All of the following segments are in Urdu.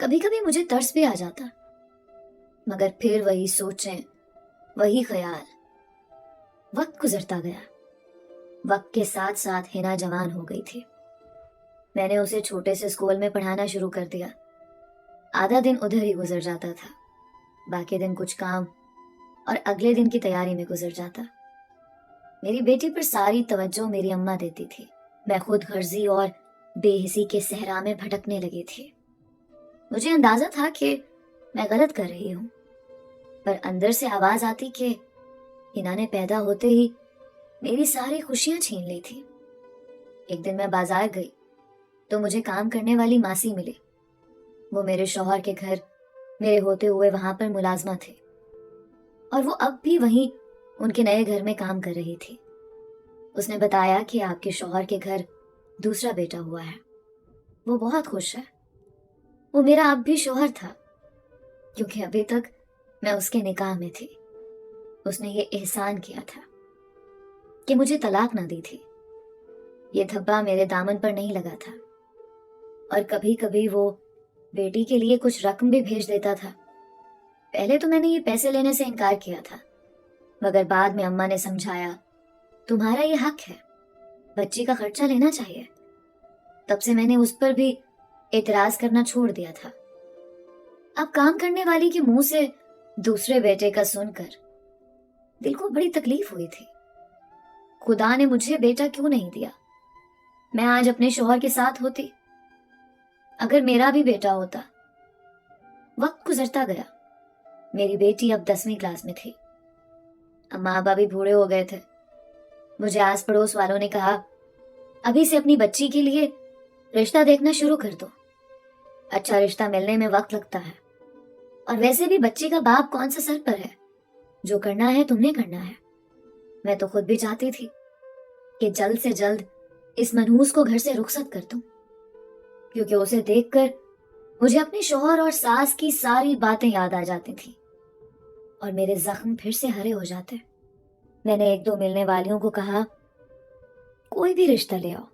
کبھی کبھی مجھے ترس بھی آ جاتا، مگر پھر وہی سوچیں، وہی خیال۔ وقت گزرتا گیا، وقت کے ساتھ ساتھ ہنا جوان ہو گئی تھی۔ میں نے اسے چھوٹے سے اسکول میں پڑھانا شروع کر دیا۔ آدھا دن ادھر ہی گزر جاتا تھا، باقی دن کچھ کام اور اگلے دن کی تیاری میں گزر جاتا۔ میری بیٹی پر ساری توجہ میری اماں دیتی تھی۔ میں خود غرضی اور بے حسی کے صحرا میں بھٹکنے لگی تھی۔ مجھے اندازہ تھا کہ میں غلط کر رہی ہوں، پر اندر سے آواز آتی کہ ہنا نے پیدا ہوتے ہی میری ساری خوشیاں چھین لی تھی۔ ایک دن میں بازار گئی تو مجھے کام کرنے والی ماسی ملی۔ وہ میرے شوہر کے گھر میرے ہوتے ہوئے وہاں پر ملازمہ تھے، اور وہ اب بھی وہیں ان کے نئے گھر میں کام کر رہی تھی۔ اس نے بتایا کہ آپ کے شوہر کے گھر دوسرا بیٹا ہوا ہے، وہ بہت خوش ہے۔ وہ میرا اب بھی شوہر تھا، کیونکہ ابھی تک میں اس کے نکاح میں تھی۔ اس نے یہ احسان کیا تھا کہ مجھے طلاق نہ دی تھی۔ یہ دھبا میرے دامن پر نہیں لگا تھا، اور کبھی کبھی وہ بیٹی کے لیے کچھ رقم بھی بھیج دیتا تھا۔ پہلے تو میں نے یہ پیسے لینے سے انکار کیا تھا، مگر بعد میں اماں نے سمجھایا، تمہارا یہ حق ہے، بچی کا خرچہ لینا چاہیے۔ تب سے میں نے اس پر بھی اعتراض کرنا چھوڑ دیا تھا۔ اب کام کرنے والی کے منہ سے دوسرے بیٹے کا سن کر دل کو بڑی تکلیف ہوئی تھی۔ خدا نے مجھے بیٹا کیوں نہیں دیا؟ میں آج اپنے شوہر کے ساتھ ہوتی، اگر میرا بھی بیٹا ہوتا۔ وقت گزرتا گیا، میری بیٹی اب 10ویں کلاس میں تھی۔ اماں ابا بھی بوڑھے ہو گئے تھے۔ مجھے آس پڑوس والوں نے کہا، ابھی سے اپنی بچی کے لیے رشتہ دیکھنا شروع کر دو، اچھا رشتہ ملنے میں وقت لگتا ہے، اور ویسے بھی بچی کا باپ کون سا سر پر ہے؟ جو کرنا ہے تم نے کرنا ہے۔ میں تو خود بھی چاہتی تھی کہ جلد سے جلد اس منحوس کو گھر سے رخصت کر دوں، کیونکہ اسے دیکھ کر مجھے اپنے شوہر اور ساس کی ساری باتیں یاد آ جاتی تھیں، اور میرے زخم پھر سے ہرے ہو جاتے۔ میں نے ایک دو ملنے والیوں کو کہا، کوئی بھی رشتہ لے آؤ،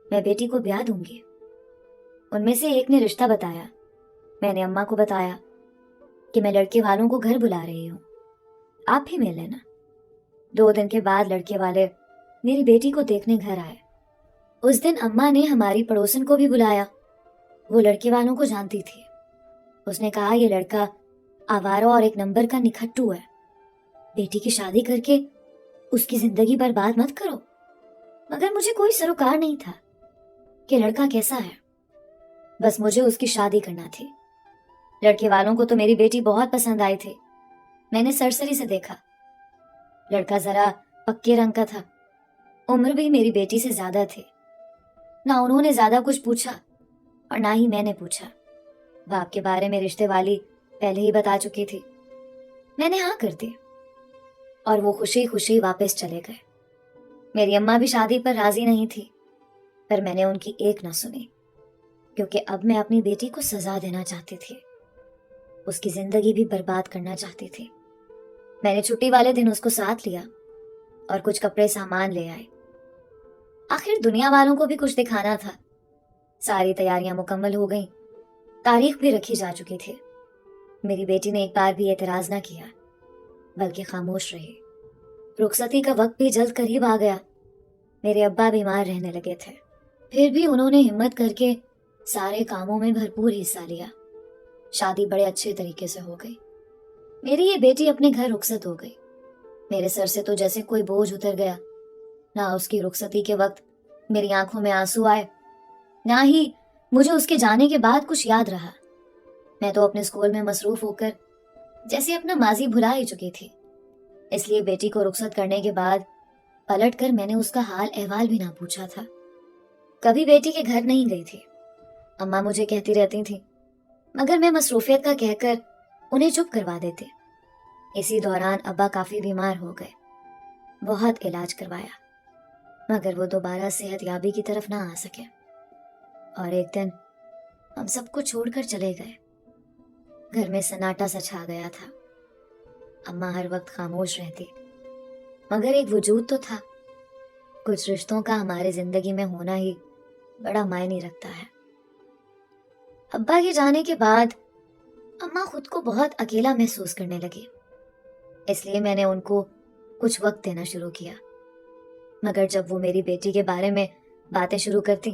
میں بیٹی کو بیاہ دوں گی۔ ان میں سے ایک نے رشتہ بتایا۔ میں نے اماں کو بتایا کہ میں لڑکے والوں کو گھر بلا رہی ہوں، آپ بھی مل لینا۔ 2 دن کے بعد لڑکے والے میری بیٹی کو دیکھنے گھر آئے۔ اس دن اماں نے ہماری پڑوسن کو بھی بلایا، وہ لڑکے والوں کو جانتی تھی۔ اس نے کہا، یہ لڑکا آوارہ اور ایک نمبر کا نکھٹو ہے، بیٹی کی شادی کر کے اس کی زندگی برباد مت کرو۔ مگر مجھے کوئی سروکار نہیں تھا کہ لڑکا کیسا ہے، بس مجھے اس کی شادی کرنا تھی۔ لڑکے والوں کو تو میری بیٹی بہت پسند آئی تھی۔ میں نے سرسری سے دیکھا، لڑکا ذرا پکے رنگ کا تھا، عمر بھی میری بیٹی سے زیادہ تھی۔ نہ انہوں نے زیادہ کچھ پوچھا اور نہ ہی میں نے پوچھا۔ باپ کے بارے میں رشتے والی پہلے ہی بتا چکی تھی۔ میں نے ہاں کر دی، اور وہ خوشی خوشی واپس چلے گئے۔ میری اماں بھی شادی پر راضی نہیں تھی، پر میں نے ان کی ایک نہ سنی، کیونکہ اب میں اپنی بیٹی کو سزا دینا چاہتی تھی، اس کی زندگی بھی برباد کرنا چاہتی تھی۔ میں نے چھٹی والے دن اس کو ساتھ لیا اور کچھ کپڑے سامان لے آئے۔ آخر دنیا والوں کو بھی کچھ دکھانا تھا۔ ساری تیاریاں مکمل ہو گئیں، تاریخ بھی رکھی جا چکی تھی۔ میری بیٹی نے ایک بار بھی اعتراض نہ کیا، بلکہ خاموش رہی۔ رخصتی کا وقت بھی جلد قریب آ گیا۔ میرے ابا بیمار رہنے لگے تھے، پھر بھی انہوں نے ہمت کر کے سارے کاموں میں بھرپور حصہ لیا۔ شادی بڑے اچھے طریقے سے ہو گئی۔ میری یہ بیٹی اپنے گھر رخصت ہو گئی۔ میرے سر سے تو جیسے کوئی بوجھ اتر گیا۔ نہ اس کی رخصتی کے وقت میری آنکھوں میں آنسو آئے، نہ ہی مجھے اس کے جانے کے بعد کچھ یاد رہا۔ میں تو اپنے اسکول میں مصروف ہو کر جیسے اپنا ماضی بھلا ہی چکی تھی۔ اس لیے بیٹی کو رخصت کرنے کے بعد پلٹ کر میں نے اس کا حال احوال بھی نہ پوچھا تھا۔ کبھی بیٹی کے گھر نہیں گئی تھی۔ اماں مجھے کہتی رہتی تھی، مگر میں مصروفیت کا کہہ کر انہیں چپ کروا دیتے۔ اسی دوران ابا کافی بیمار ہو گئے، بہت علاج کروایا، مگر وہ دوبارہ صحت یابی کی طرف نہ آ سکے، اور ایک دن ہم سب کو چھوڑ کر چلے گئے۔ گھر میں سناٹا سا چھا گیا تھا۔ اماں ہر وقت خاموش رہتی، مگر ایک وجود تو تھا۔ کچھ رشتوں کا ہمارے زندگی میں ہونا ہی بڑا معنی رکھتا ہے۔ ابا کے جانے کے بعد اماں خود کو بہت اکیلا محسوس کرنے لگی، اس لیے میں نے ان کو کچھ وقت دینا شروع کیا۔ مگر جب وہ میری بیٹی کے بارے میں باتیں شروع کرتی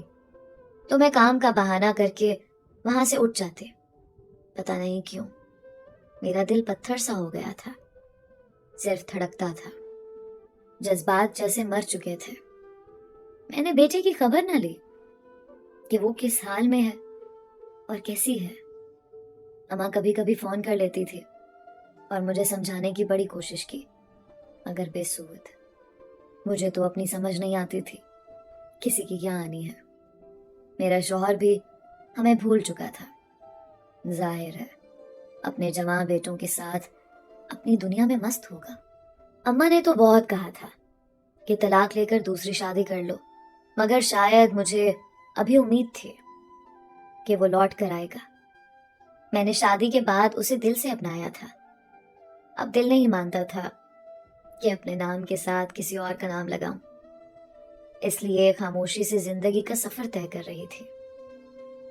تو میں کام کا بہانہ کر کے وہاں سے اٹھ جاتی۔ پتہ نہیں کیوں میرا دل پتھر سا ہو گیا تھا، صرف دھڑکتا تھا، جذبات جیسے مر چکے تھے۔ میں نے بیٹی کی خبر نہ لی کہ وہ کس حال میں ہے اور کیسی ہے۔ اماں کبھی کبھی فون کر لیتی تھی اور مجھے سمجھانے کی بڑی کوشش کی، مگر بے سود۔ مجھے تو اپنی سمجھ نہیں آتی تھی کسی کی کیا آنی ہے۔ میرا شوہر بھی ہمیں بھول چکا تھا، ظاہر ہے اپنے جوان بیٹوں کے ساتھ اپنی دنیا میں مست ہوگا۔ اماں نے تو بہت کہا تھا کہ طلاق لے کر دوسری شادی کر لو، مگر شاید مجھے ابھی امید تھی کہ وہ لوٹ کر آئے گا۔ میں نے شادی کے بعد اسے دل سے اپنایا تھا، اب دل نہیں مانتا تھا کہ اپنے نام کے ساتھ کسی اور کا نام لگاؤں، اس لیے خاموشی سے زندگی کا سفر طے کر رہی تھی۔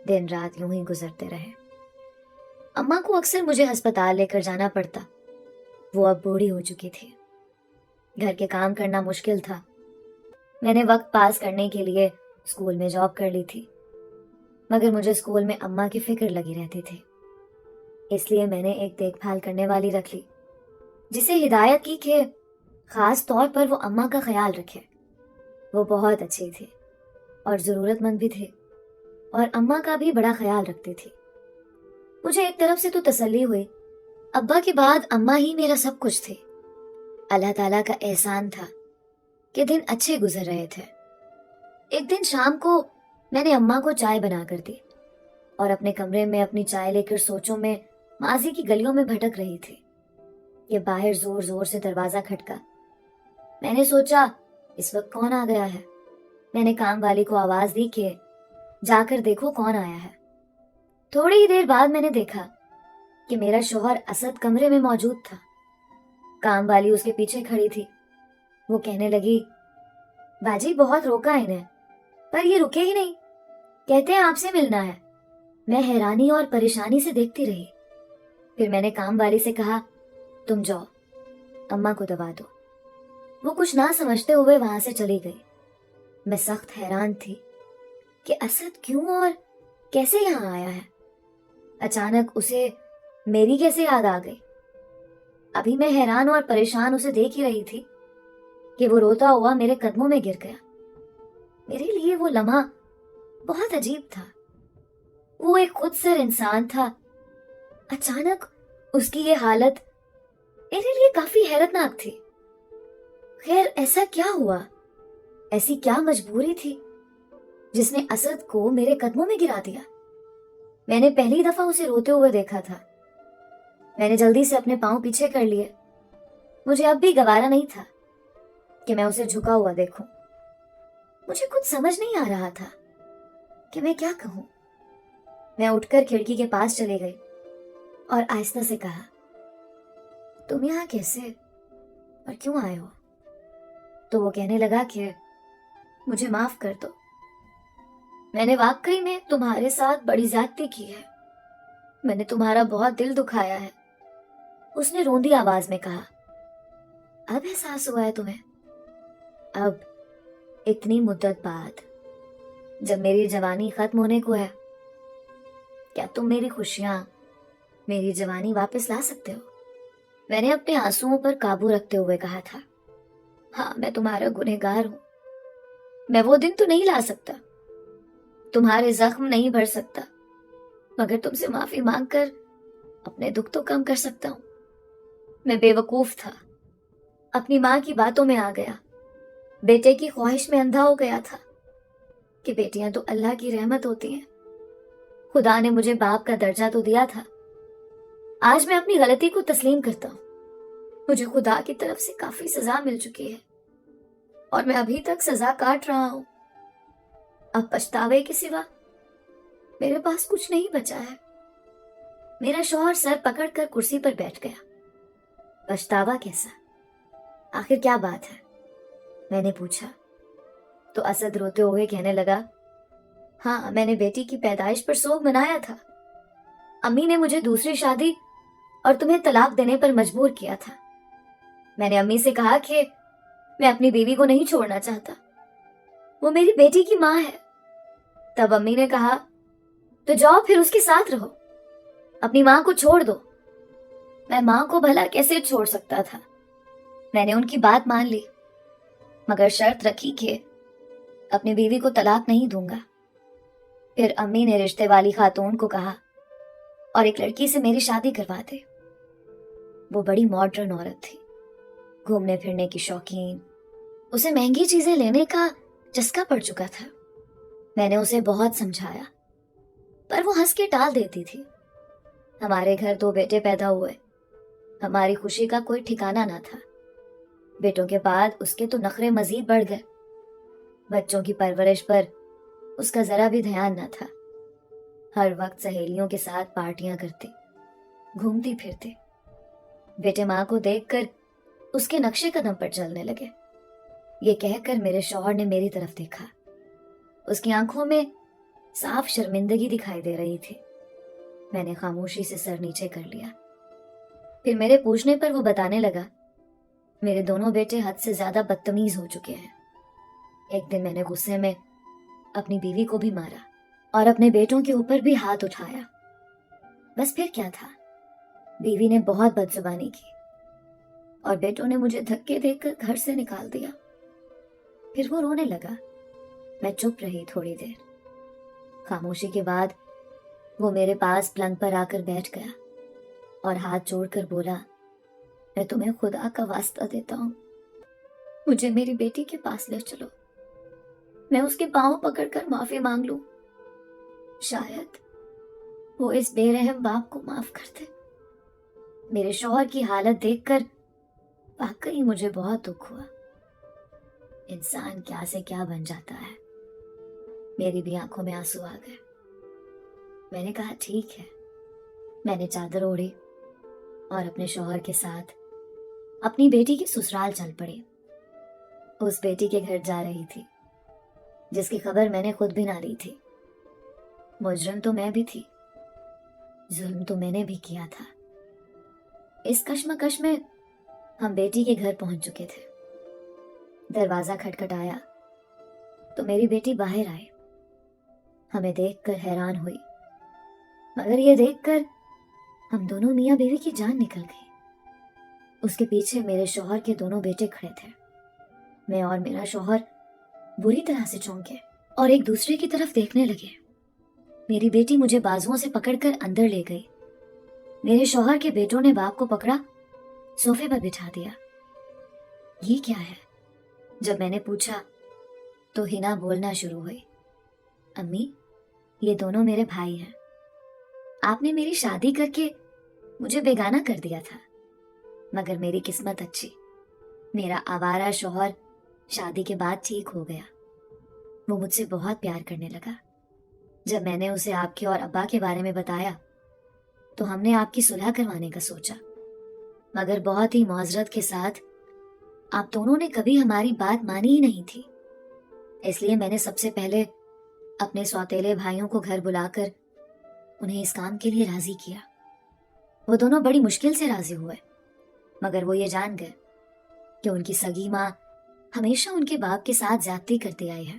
دن رات یوں ہی گزرتے رہے۔ اماں کو اکثر مجھے ہسپتال لے کر جانا پڑتا، وہ اب بوڑھی ہو چکی تھی، گھر کے کام کرنا مشکل تھا۔ میں نے وقت پاس کرنے کے لیے اسکول میں جاب کر لی تھی، مگر مجھے اسکول میں اماں کی فکر لگی رہتی تھی، اس لیے میں نے ایک دیکھ بھال کرنے والی رکھ لی، جسے ہدایت کی کہ خاص طور پر وہ اماں کا خیال رکھے۔ وہ بہت اچھی تھی اور ضرورت مند بھی تھی، اور اماں کا بھی بڑا خیال رکھتی تھی۔ مجھے ایک طرف سے تو تسلی ہوئی، ابا کے بعد اماں ہی میرا سب کچھ تھی۔ اللہ تعالیٰ کا احسان تھا کہ دن اچھے گزر رہے تھے۔ ایک دن شام کو میں نے اماں کو چائے بنا کر دی اور اپنے کمرے میں اپنی چائے لے کر سوچوں میں ماضی کی گلیوں میں بھٹک رہی تھی کہ باہر زور زور سے دروازہ کھٹکا۔ میں نے سوچا اس وقت کون آ گیا ہے۔ میں نے کام والی کو آواز دی کہ جا کر دیکھو کون آیا ہے۔ تھوڑی ہی دیر بعد میں نے دیکھا کہ میرا شوہر اسد کمرے میں موجود تھا۔ کام والی اس کے پیچھے کھڑی تھی۔ وہ کہنے لگی، باجی بہت روکا انہیں پر یہ رکے ہی نہیں، کہتے ہیں آپ سے ملنا ہے۔ میں حیرانی اور پریشانی سے دیکھتی رہی۔ پھر میں نے کام والی سے کہا، تم جاؤ اماں کو دبا دو۔ وہ کچھ نہ سمجھتے ہوئے وہاں سے چلی گئی۔ میں سخت حیران تھی کہ اسد کیوں اور کیسے یہاں آیا ہے۔ اچانک اسے میری کیسے یاد آ گئی۔ ابھی میں حیران اور پریشان اسے دیکھ ہی رہی تھی کہ وہ روتا ہوا میرے قدموں میں گر گیا۔ میرے لیے وہ لمحہ بہت عجیب تھا۔ وہ ایک خود سر انسان تھا، اچانک اس کی یہ حالت میرے لیے کافی حیرت ناک تھی۔ خیر ایسا کیا ہوا، ایسی کیا مجبوری تھی جس نے اسد کو میرے قدموں میں گرا دیا۔ میں نے پہلی دفعہ اسے روتے ہوئے دیکھا تھا۔ میں نے جلدی سے اپنے پاؤں پیچھے کر لیے۔ مجھے اب بھی گوارا نہیں تھا کہ میں اسے جھکا ہوا دیکھوں۔ مجھے کچھ سمجھ نہیں آ رہا تھا کہ میں کیا کہوں۔ میں اٹھ کر کھڑکی کے پاس چلے گئی اور آہستہ سے کہا، تم یہاں کیسے اور کیوں آئے ہو؟ تو وہ کہنے لگا کہ مجھے معاف کر دو، میں نے واقعی میں تمہارے ساتھ بڑی زیادتی کی ہے، میں نے تمہارا بہت دل دکھایا ہے۔ اس نے روندی آواز میں کہا، اب احساس ہوا ہے تمہیں؟ اب اتنی مدت بعد جب میری جوانی ختم ہونے کو ہے، کیا تم میری خوشیاں، میری جوانی واپس لا سکتے ہو؟ میں نے اپنے آنسوؤں پر قابو رکھتے ہوئے کہا تھا، ہاں میں تمہارا گنہگار ہوں، میں وہ دن تو نہیں لا سکتا، تمہارے زخم نہیں بھر سکتا، مگر تم سے معافی مانگ کر اپنے دکھ تو کم کر سکتا ہوں۔ میں بے وقوف تھا، اپنی ماں کی باتوں میں آ گیا، بیٹے کی خواہش میں اندھا ہو گیا تھا کہ بیٹیاں تو اللہ کی رحمت ہوتی ہیں، خدا نے مجھے باپ کا درجہ تو دیا تھا۔ آج میں اپنی غلطی کو تسلیم کرتا ہوں، مجھے خدا کی طرف سے کافی سزا مل چکی ہے اور میں ابھی تک سزا کاٹ رہا ہوں۔ اب پچھتاوے کے سوا میرے پاس کچھ نہیں بچا ہے۔ میرا شوہر سر پکڑ کر کرسی پر بیٹھ گیا۔ پچھتاوا کیسا؟ آخر کیا بات ہے؟ میں نے پوچھا تو اسد روتے ہوئے کہنے لگا، ہاں میں نے بیٹی کی پیدائش پر سوگ منایا تھا، امی نے مجھے دوسری شادی اور تمہیں طلاق دینے پر مجبور کیا تھا۔ میں نے امی سے کہا کہ میں اپنی بیوی کو نہیں چھوڑنا چاہتا، وہ میری بیٹی کی ماں ہے۔ تب امی نے کہا تو جاؤ پھر اس کے ساتھ رہو، اپنی ماں کو چھوڑ دو۔ میں ماں کو بھلا کیسے چھوڑ سکتا تھا؟ میں نے ان کی بات مان لی، مگر شرط رکھی کہ اپنی بیوی کو طلاق نہیں دوں گا۔ پھر امی نے رشتے والی خاتون کو کہا اور ایک لڑکی سے میری شادی کروا دے۔ وہ بڑی ماڈرن عورت تھی، گھومنے پھرنے کی شوقین، اسے مہنگی چیزیں لینے کا چسکا پڑ چکا تھا۔ میں نے اسے بہت سمجھایا پر وہ ہنس کے ٹال دیتی تھی۔ ہمارے گھر 2 بیٹے پیدا ہوئے، ہماری خوشی کا کوئی ٹھکانہ نہ تھا۔ بیٹوں کے بعد اس کے تو نخرے مزید بڑھ گئے۔ بچوں کی پرورش پر اس کا ذرا بھی دھیان نہ تھا۔ ہر وقت سہیلیوں کے ساتھ پارٹیاں کرتے، گھومتی پھرتے۔ بیٹے ماں کو دیکھ کر اس کے نقشے قدم پر چلنے لگے۔ یہ کہہ کر میرے شوہر نے میری طرف دیکھا۔ اس کی آنکھوں میں صاف شرمندگی دکھائی دے رہی تھی۔ میں نے خاموشی سے سر نیچے کر لیا۔ پھر میرے پوچھنے پر وہ بتانے لگا، میرے دونوں بیٹے حد سے زیادہ بدتمیز ہو چکے ہیں۔ ایک دن میں نے غصے میں اپنی بیوی کو بھی مارا اور اپنے بیٹوں کے اوپر بھی ہاتھ اٹھایا۔ بس پھر کیا تھا، بیوی نے بہت بد زبانی کی اور بیٹوں نے مجھے دھکے دے کر گھر سے نکال دیا۔ پھر وہ رونے لگا۔ میں چپ رہی تھوڑی دیر۔ خاموشی کے بعد وہ میرے پاس پلنگ پر آ کر بیٹھ گیا اور ہاتھ جوڑ کر بولا، میں تمہیں خدا کا واسطہ دیتا ہوں، مجھے میری بیٹی کے پاس لے چلو، میں اس کے پاؤں پکڑ کر معافی مانگ لوں، شاید وہ اس بے رحم باپ کو معاف کر دے۔ میرے شوہر کی حالت دیکھ کر واقعی مجھے بہت دکھ ہوا۔ انسان کیا سے کیا بن جاتا ہے۔ میری بھی آنکھوں میں آنسو آ گئے۔ میں نے کہا ٹھیک ہے۔ میں نے چادر اوڑھی اور اپنے شوہر کے ساتھ اپنی بیٹی کے سسرال چل پڑی۔ اس بیٹی کے گھر جا رہی تھی جس کی خبر میں نے خود بھی نہ لی تھی۔ مجرم تو میں بھی تھی، ظلم تو میں نے بھی کیا تھا۔ اس کشمکش میں ہم بیٹی کے گھر پہنچ چکے تھے۔ دروازہ کھٹکھٹایا تو میری بیٹی باہر آئی۔ ہمیں دیکھ کر حیران ہوئی، مگر یہ دیکھ کر ہم دونوں میاں بیوی کی جان نکل گئی۔ اس کے پیچھے میرے شوہر کے دونوں بیٹے کھڑے تھے۔ میں اور میرا شوہر بری طرح سے چونکے اور ایک دوسرے کی طرف دیکھنے لگے۔ میری بیٹی مجھے بازوؤں سے پکڑ کر اندر لے گئی۔ میرے شوہر کے بیٹوں نے باپ کو پکڑا، صوفے پر بٹھا دیا۔ یہ کیا ہے؟ جب میں نے پوچھا تو ہنا بولنا شروع ہوئی، امی یہ دونوں میرے بھائی ہیں، آپ نے میری شادی کر کے مجھے بیگانہ کر دیا تھا، مگر میری قسمت اچھی، میرا آوارہ شوہر شادی کے بعد ٹھیک ہو گیا۔ وہ مجھ سے بہت پیار کرنے لگا۔ جب میں نے اسے آپ کے اور ابا کے بارے میں بتایا تو ہم نے آپ کی صلح کروانے کا سوچا، مگر بہت ہی معذرت کے ساتھ آپ دونوں نے کبھی ہماری بات مانی ہی نہیں تھی۔ اس لیے میں نے سب سے پہلے اپنے سوتیلے بھائیوں کو گھر بلا کر انہیں اس کام کے لیے راضی کیا۔ وہ دونوں بڑی مشکل سے راضی ہوئے، مگر وہ یہ جان گئے کہ ان کی سگی ماں ہمیشہ ان کے باپ کے ساتھ زیادتی کرتی آئی ہے۔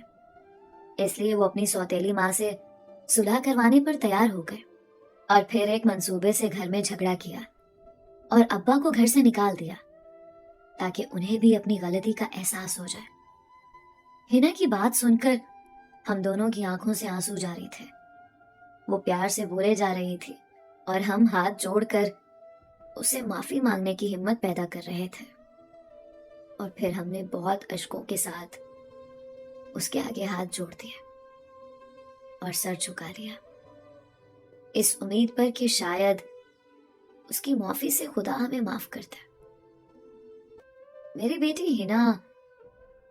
اس لیے وہ اپنی سوتیلی ماں سے صلح کروانے پر تیار ہو گئے اور پھر ایک منصوبے سے گھر میں جھگڑا کیا اور ابا کو گھر سے نکال دیا تاکہ انہیں بھی اپنی غلطی کا احساس ہو جائے۔ ہنا کی بات سن کر ہم دونوں کی آنکھوں سے آنسو جاری تھے۔ وہ پیار سے بولے جا رہی تھی اور ہم ہاتھ جوڑ کر اسے معافی مانگنے کی ہمت پیدا کر رہے تھے، اور پھر ہم نے بہت اشکوں کے ساتھ اس کے آگے ہاتھ جوڑ دیے اور سر جھکا لیا، اس امید پر کہ شاید اس کی معافی سے خدا ہمیں معاف کرتا ہے۔ میری بیٹی ہنا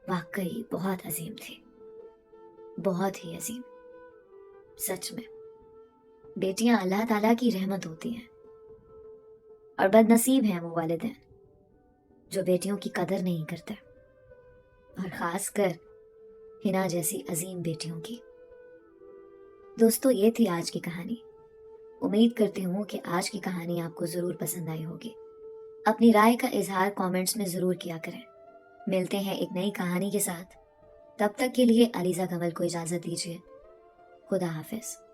واقعی بہت عظیم تھی، بہت ہی عظیم۔ سچ میں بیٹیاں اللہ تعالیٰ کی رحمت ہوتی ہیں، اور بد نصیب ہیں وہ والدین جو بیٹیوں کی قدر نہیں کرتے، اور خاص کر ہنا جیسی عظیم بیٹیوں کی۔ دوستو، یہ تھی آج کی کہانی۔ امید کرتی ہوں کہ آج کی کہانی آپ کو ضرور پسند آئی ہوگی۔ اپنی رائے کا اظہار کامنٹس میں ضرور کیا کریں۔ ملتے ہیں ایک نئی کہانی کے ساتھ، تب تک کے لیے علیزہ کنول کو اجازت دیجیے۔ خدا حافظ۔